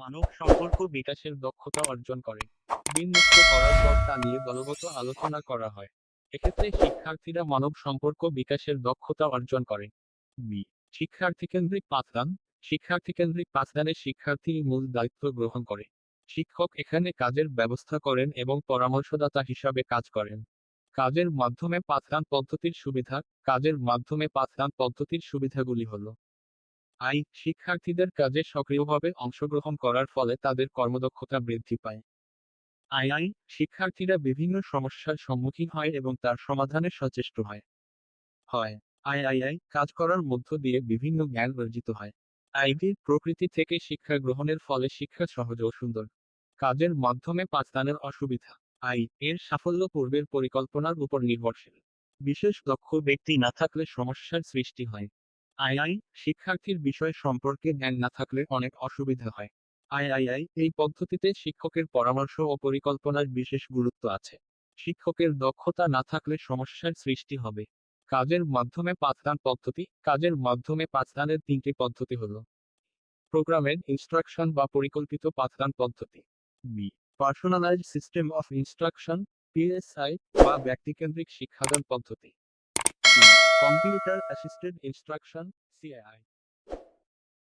মানব সম্পর্ক বিকাশের দক্ষতা অর্জন করে। বিন্যস্ত করার পর তা নিয়ে দলগত আলোচনা করা হয়। এক্ষেত্রে শিক্ষার্থীরা মানব সম্পর্ক বিকাশের দক্ষতা অর্জন করে। বি শিক্ষার্থীকেন্দ্রিক পাঠদান। শিক্ষার্থীকেন্দ্রিক পাঠদানে শিক্ষার্থী মূল দায়িত্ব গ্রহণ করে। শিক্ষক এখানে কাজের ব্যবস্থা করেন এবং পরামর্শদাতা হিসাবে কাজ করেন। কাজের মাধ্যমে পাঠদান পদ্ধতির সুবিধা। কাজের মাধ্যমে পাঠদান পদ্ধতির সুবিধাগুলি হল: শিক্ষার্থীদের কাজে সক্রিয়ভাবে অংশগ্রহণ করার ফলে তাদের কর্মদক্ষতা বৃদ্ধি পায়। শিক্ষার্থীরা বিভিন্ন সমস্যার সম্মুখীন হয় এবং তার সমাধানে সচেষ্ট হয়। হয় কাজ করার মধ্য দিয়ে বিভিন্ন জ্ঞান অর্জিত হয়। প্রকৃতি থেকে শিক্ষা গ্রহণের ফলে শিক্ষা সহজ ও সুন্দর। কাজের মাধ্যমে পাঠদানের অসুবিধা। এর সাফল্য পূর্বের পরিকল্পনার উপর নির্ভরশীল। বিশেষ দক্ষ ব্যক্তি না থাকলে সমস্যার সৃষ্টি হয়। শিক্ষার্থীর বিষয় সম্পর্কে জ্ঞান না থাকলে অনেক অসুবিধা হয়। এই পদ্ধতিতে শিক্ষকের পরামর্শ ও পরিকল্পনার বিশেষ গুরুত্ব আছে। শিক্ষকের দক্ষতা না থাকলে সমস্যার সৃষ্টি হবে। কাজের মাধ্যমে পাঠদান পদ্ধতি। কাজের মাধ্যমে পাঠদানের তিনটি পদ্ধতি হল: প্রোগ্রামেড ইনস্ট্রাকশন বা পরিকল্পিত পাঠদান পদ্ধতি। B personalized system of instruction, PSI, বা ব্যক্তিকেন্দ্রিক শিক্ষাদান পদ্ধতি। Computer assisted instruction, সিএআই।